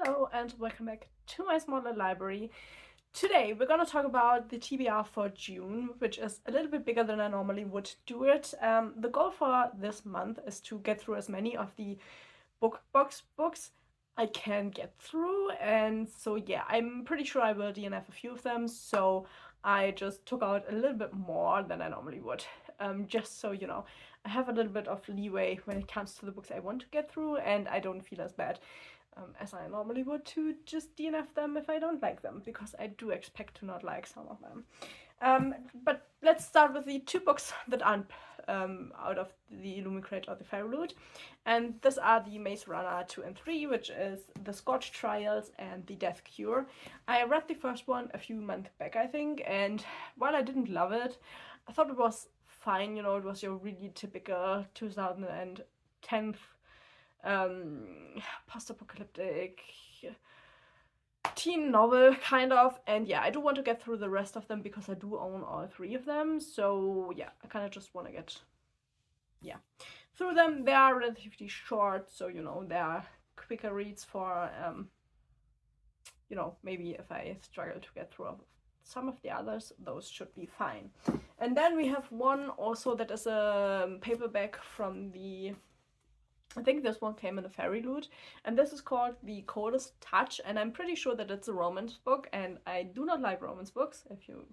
Hello and welcome back to my small little library. Today we're gonna talk about the TBR for June, which is a little bit bigger than I normally would do it. The goal for this month is to get through as many of the book box books I can get through, and so yeah, I'm pretty sure I will DNF a few of them, so I just took out a little bit more than I normally would. Just so you know, I have a little bit of leeway when it comes to the books I want to get through, and I don't feel as bad as I normally would to just DNF them if I don't like them, because I do expect to not like some of them. But let's start with the two books that aren't out of the Illumicrate or the Fairy Loot, and these are the Maze Runner 2 and 3, which is the Scorch Trials and the Death Cure. I read the first one a few months back, I think, and while I didn't love it, I thought it was fine. You know, it was your really typical 2010 post-apocalyptic teen novel kind of, and yeah, I do want to get through the rest of them because I do own all three of them, so yeah, I kind of just want to get through them. They are relatively short, so you know, they are quicker reads for you know, maybe if I struggle to get through some of the others, those should be fine. And then we have one also that is a paperback from the, I think this one came in a Fairy Loot, and this is called The Coldest Touch, and I'm pretty sure that it's a romance book, and I do not like romance books. If you've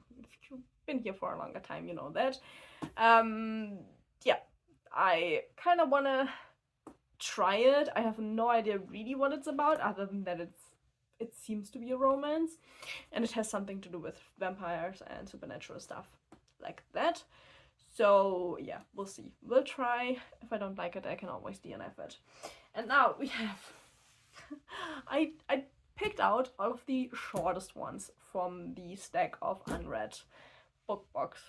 been here for a longer time, you know that. Yeah, I kind of want to try it. I have no idea really what it's about, other than that it seems to be a romance, and it has something to do with vampires and supernatural stuff like that. So yeah, we'll see. We'll try. If I don't like it, I can always DNF it. And now we have I picked out all of the shortest ones from the stack of unread books.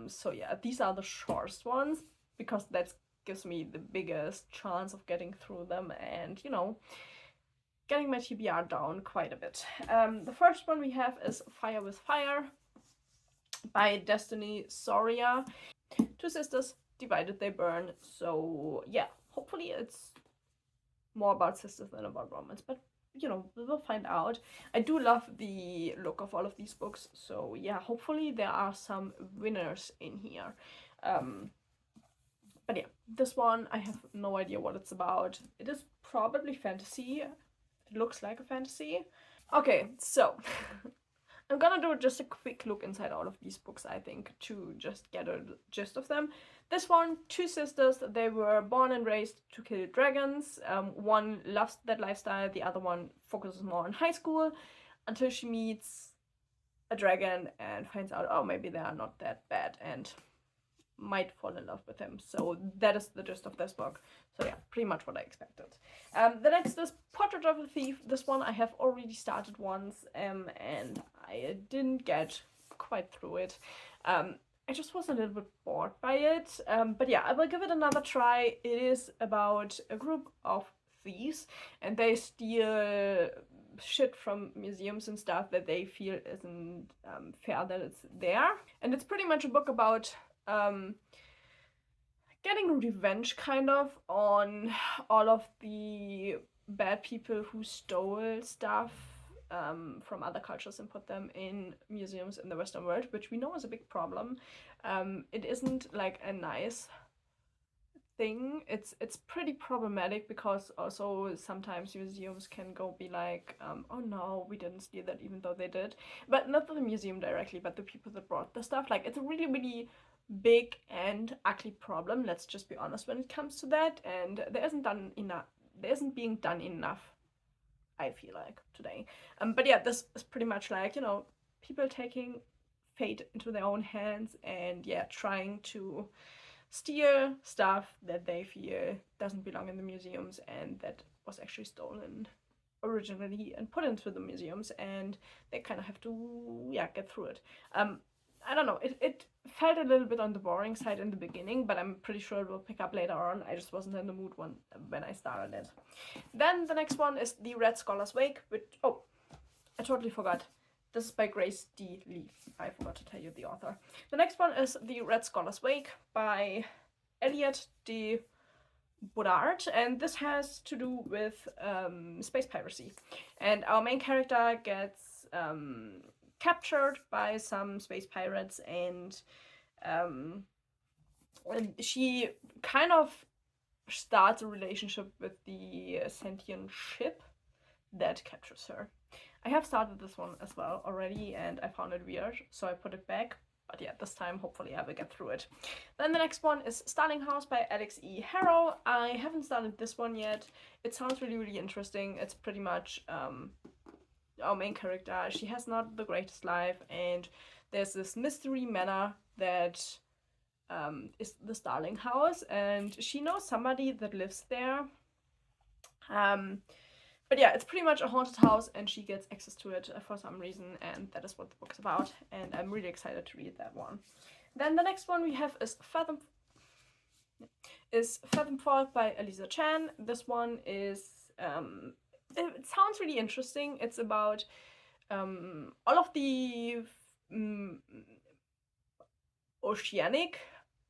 So yeah, these are the shortest ones because that gives me the biggest chance of getting through them and, you know, getting my TBR down quite a bit. The first one we have is Fire with Fire by Destiny Soria. Two sisters, divided they burn. So yeah, hopefully it's more about sisters than about romance, but you know, we'll find out. I do love the look of all of these books, so yeah, hopefully there are some winners in here. But yeah, this one I have no idea what it's about. It is probably fantasy. It looks like a fantasy. Okay, so I'm gonna do just a quick look inside all of these books, I think, to just get a gist of them. This one, two sisters, they were born and raised to kill dragons. One loves that lifestyle, the other one focuses more on high school until she meets a dragon and finds out, oh, maybe they are not that bad, and might fall in love with him. So that is the gist of this book. So yeah, pretty much what I expected. The next is Portrait of a Thief. This one I have already started once, and I didn't get quite through it. I just was a little bit bored by it. But yeah, I will give it another try. It is about a group of thieves, and they steal shit from museums and stuff that they feel isn't fair that it's there. And it's pretty much a book about getting revenge kind of on all of the bad people who stole stuff from other cultures and put them in museums in the Western world, which we know is a big problem. It isn't like a nice thing. It's pretty problematic because also sometimes museums can go be like, oh no, we didn't steal that, even though they did. But not the museum directly, but the people that brought the stuff. Like, it's a really, really big and ugly problem, let's just be honest when it comes to that, and there isn't being done enough, I feel like, today. But yeah, this is pretty much like, you know, people taking fate into their own hands and yeah, trying to steal stuff that they feel doesn't belong in the museums and that was actually stolen originally and put into the museums, and they kind of have to get through it. I don't know, it felt a little bit on the boring side in the beginning, but I'm pretty sure it will pick up later on. I just wasn't in the mood when I started it. Then the next one is The Red Scholar's Wake, which, oh, I totally forgot. This is by Grace D. Leaf. I forgot to tell you the author. The next one is The Red Scholar's Wake by Elliot de Boudard, and this has to do with space piracy. And our main character gets captured by some space pirates, um, and she kind of starts a relationship with the sentient ship that captures her. I have started this one as well already, and I found it weird, so I put it back. But yeah, this time hopefully I will get through it. Then the next one is Starling House by Alex E. Harrow. I haven't started this one yet. It sounds really, really interesting. It's pretty much our main character. She has not the greatest life, and there's this mystery manor that is the Starling House, and she knows somebody that lives there. But yeah, it's pretty much a haunted house, and she gets access to it for some reason, and that is what the book is about, and I'm really excited to read that one. Then the next one we have is Fathomfall by Elisa Chan. This one is it sounds really interesting. It's about all of the oceanic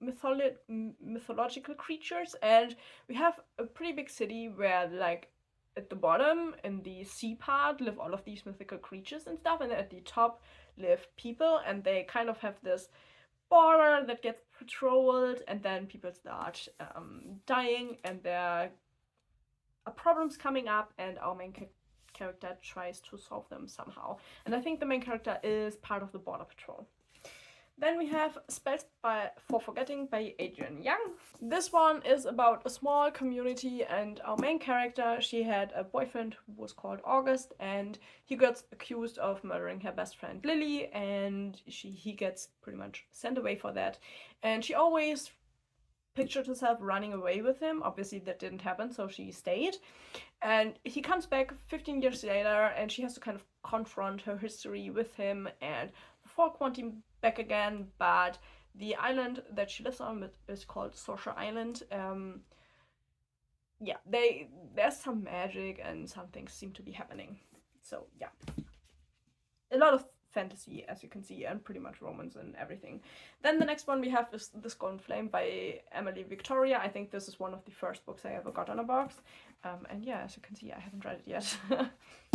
mythological creatures, and we have a pretty big city where, like, at the bottom in the sea part live all of these mythical creatures and stuff, and at the top live people, and they kind of have this border that gets patrolled, and then people start dying, and there are problems coming up, and our main character tries to solve them somehow. And I think the main character is part of the border patrol. Then we have Spells for Forgetting by Adrian Young. This one is about a small community, and our main character, she had a boyfriend who was called August, and he gets accused of murdering her best friend Lily, and he gets pretty much sent away for that. And she always pictured herself running away with him. Obviously that didn't happen, so she stayed. And he comes back 15 years later, and she has to kind of confront her history with him, and the folk want him back again, but the island that she lives on is called Sorcerer Island. Yeah, there's some magic and some things seem to be happening. So yeah, a lot of fantasy, as you can see, and pretty much romance and everything. Then the next one we have is The Golden Flame by Emily Victoria. I think this is one of the first books I ever got on a box. And yeah, as you can see, I haven't read it yet.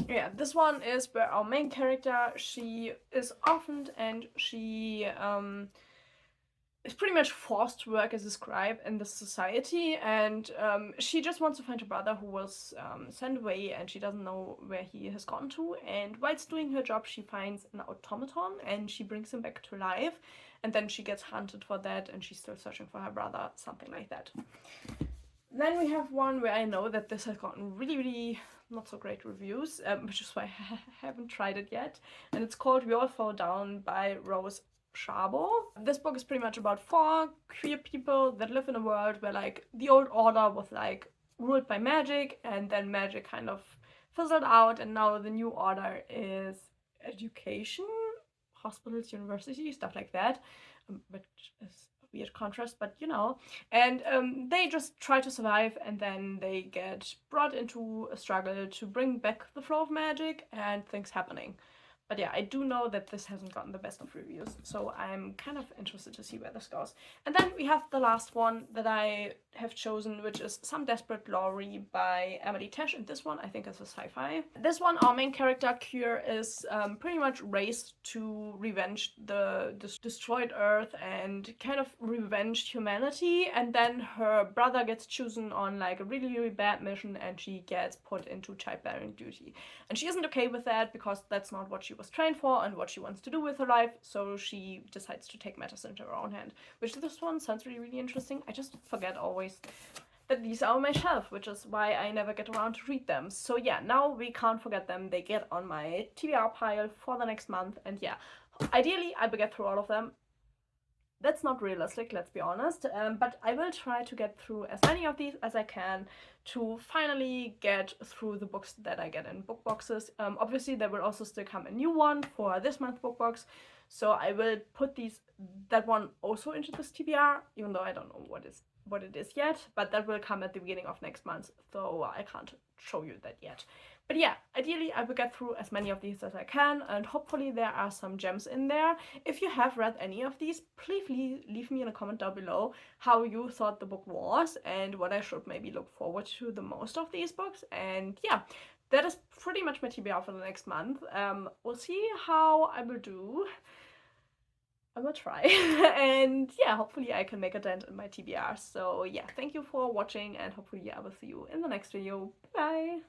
Yeah, this one is where our main character, she is orphaned, and she is pretty much forced to work as a scribe in this society, and she just wants to find her brother who was sent away, and she doesn't know where he has gone to. And whilst doing her job, she finds an automaton, and she brings him back to life, and then she gets hunted for that, and she's still searching for her brother, something like that. Then we have one where I know that this has gotten really, really not so great reviews, which is why I haven't tried it yet, and it's called We All Fall Down by Rose Shabo. This book is pretty much about 4 queer people that live in a world where, like, the old order was, like, ruled by magic, and then magic kind of fizzled out, and now the new order is education, hospitals, universities, stuff like that, which is a weird contrast, but you know. And they just try to survive, and then they get brought into a struggle to bring back the flow of magic, and things happening. But yeah, I do know that this hasn't gotten the best of reviews, so I'm kind of interested to see where this goes. And then we have the last one that I have chosen, which is Some Desperate Glory by Emily Tesh, and this one I think is a sci-fi. This one, our main character, Kyr, is pretty much raised to revenge the destroyed Earth and kind of revenge humanity, and then her brother gets chosen on, like, a really, really bad mission, and she gets put into childbearing duty. And she isn't okay with that, because that's not what she was trained for and what she wants to do with her life, so she decides to take matters into her own hand. Which, this one sounds really, really interesting. I just forget always that these are on my shelf, which is why I never get around to read them. So yeah, now we can't forget them. They get on my TBR pile for the next month, and yeah, ideally I will get through all of them. That's not realistic, let's be honest, but I will try to get through as many of these as I can to finally get through the books that I get in book boxes. Obviously there will also still come a new one for this month's book box, so I will put that one also into this TBR, even though I don't know what it is yet, but that will come at the beginning of next month, so I can't show you that yet. But yeah, ideally I will get through as many of these as I can, and hopefully there are some gems in there. If you have read any of these, please leave me in a comment down below how you thought the book was and what I should maybe look forward to the most of these books. And yeah, that is pretty much my TBR for the next month. We'll see how I will do. I will try. And yeah, hopefully I can make a dent in my TBR. So yeah, thank you for watching, and hopefully I will see you in the next video. Bye!